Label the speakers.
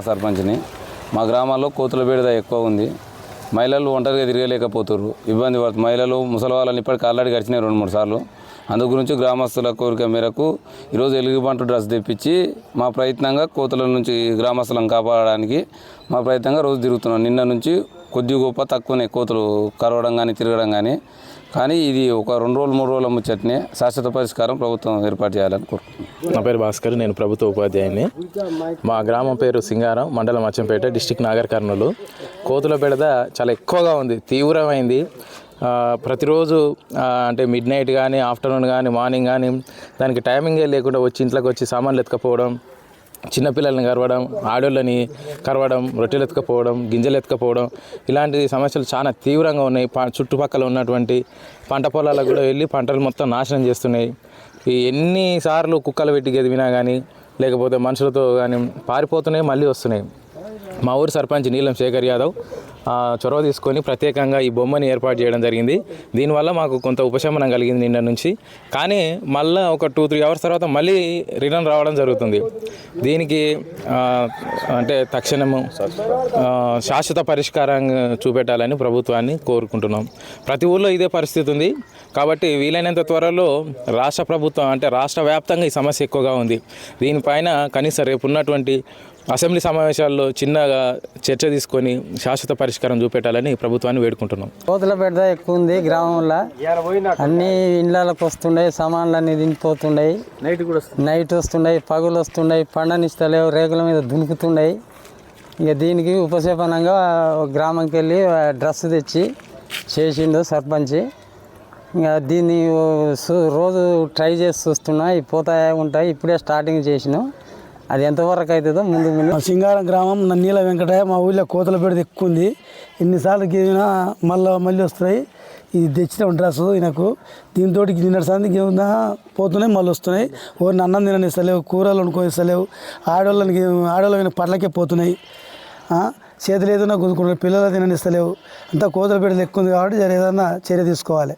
Speaker 1: సర్పంచ్ని మా గ్రామాల్లో కోతుల బెడద ఎక్కువ ఉంది. మహిళలు ఒంటరిగా తిరగలేకపోతున్నారు, ఇబ్బంది పడుతుంది. మహిళలు ముసలి వాళ్ళని ఇప్పటికి ఆల్రెడీ గడిచినాయి 2-3 సార్లు. అందు గురించి గ్రామస్తుల కోరిక మేరకు ఈరోజు ఎలుగుబంటు డ్రెస్ తెప్పించి మా ప్రయత్నంగా కోతుల నుంచి గ్రామస్తులను కాపాడడానికి మా ప్రయత్నంగా రోజు తిరుగుతున్నాం. నిన్న నుంచి కొద్ది గొప్ప తక్కువనే కోతులు కరవడం కానీ తిరగడం కానీ ఇది ఒక 2 రోజులు 3 రోజుల ముచ్చటనే శాశ్వత పరిష్కారం ప్రభుత్వం ఏర్పాటు చేయాలని కోరుకుంటున్నాను.
Speaker 2: నా పేరు భాస్కర్, నేను ప్రభుత్వ ఉపాధ్యాయుని. మా గ్రామం పేరు సింగారం, మండలం అచ్చంపేట, డిస్టిక్ నాగర్ కర్నూలు. కోతుల బెడద చాలా ఎక్కువగా ఉంది, తీవ్రమైంది. ప్రతిరోజు అంటే మిడ్ నైట్ కానీ, ఆఫ్టర్నూన్ కానీ, మార్నింగ్ కానీ దానికి టైమింగే లేకుండా వచ్చి ఇంట్లోకి వచ్చి సామాన్లు ఎత్తుకపోవడం, చిన్నపిల్లల్ని కరవడం, ఆడోళ్ళని కరవడం, రొట్టెలు ఎత్తుకపోవడం, గింజలు ఎత్తుకపోవడం, ఇలాంటి సమస్యలు చాలా తీవ్రంగా ఉన్నాయి. చుట్టుపక్కల ఉన్నటువంటి పంట పొలాలకు కూడా వెళ్ళి పంటలు మొత్తం నాశనం చేస్తున్నాయి. ఎన్నిసార్లు కుక్కలు పెట్టి గెదివినా కానీ, లేకపోతే మనుషులతో కానీ పారిపోతున్నాయి, మళ్ళీ వస్తున్నాయి. మా ఊరి సర్పంచ్ నీలం శేఖర్ యాదవ్ చొరవ తీసుకొని ప్రత్యేకంగా ఈ బొమ్మని ఏర్పాటు చేయడం జరిగింది. దీనివల్ల మాకు కొంత ఉపశమనం కలిగింది నిన్న నుంచి. కానీ మళ్ళీ ఒక 2-3 అవర్స్ తర్వాత మళ్ళీ రిటర్న్ రావడం జరుగుతుంది. దీనికి అంటే తక్షణము శాశ్వత పరిష్కారం చూపెట్టాలని ప్రభుత్వాన్ని కోరుకుంటున్నాం. ప్రతి ఊళ్ళో ఇదే పరిస్థితి ఉంది కాబట్టి వీలైనంత త్వరలో రాష్ట్ర ప్రభుత్వం అంటే రాష్ట్ర వ్యాప్తంగా ఈ సమస్య ఎక్కువగా ఉంది. దీనిపైన కనీసం రేపు ఉన్నటువంటి అసెంబ్లీ సమావేశాల్లో చిన్నగా చర్చ తీసుకొని శాశ్వత పరిష్కారం చూపెట్టాలని ప్రభుత్వాన్ని వేడుకుంటున్నాం.
Speaker 3: కోతుల బెడద ఎక్కువ ఉంది గ్రామంలో. అన్ని ఇళ్ళకి వస్తుండే, సామాన్లు అన్నీ దింపిపోతుండయి, నైట్ వస్తుండయి, పగులు వస్తుండయి, పండనిస్తలేవు, రేకుల మీద దునుకుతుండయి. ఇక దీనికి ఉపశమనంగా గ్రామంకి వెళ్ళి డ్రెస్ తెచ్చి చేసిండు సర్పంచ్. ఇంకా దీన్ని రోజు ట్రై చేసి చూస్తున్నా, పోతాయి ఉంటాయి. ఇప్పుడే స్టార్టింగ్ చేసినాం, అది ఎంతవరకు అవుతుందో ముందు
Speaker 4: సింగారం గ్రామం నీల వెంకటయ్య. మా ఊళ్ళో కోతల బెడద ఎక్కువ ఉంది. ఎన్నిసార్లు గేమినా మళ్ళీ వస్తున్నాయి. ఇది తెచ్చిన డ్రెస్ ఈయనకు, దీంతో నిన్నటి సంది గేమినా పోతున్నాయి, మళ్ళీ వస్తున్నాయి. ఓరిని అన్నం తిననిస్తలేవు, కూరలు వండుకొనిస్తలేవు, ఆడవాళ్ళ పట్లకే పోతున్నాయి. చేతులు ఏదైనా గుంజుకుంటున్నారు, పిల్లలు తిననిస్తలేవు. అంతా కోతల బెడద ఎక్కువ ఉంది కాబట్టి ఏదైనా చర్య తీసుకోవాలి.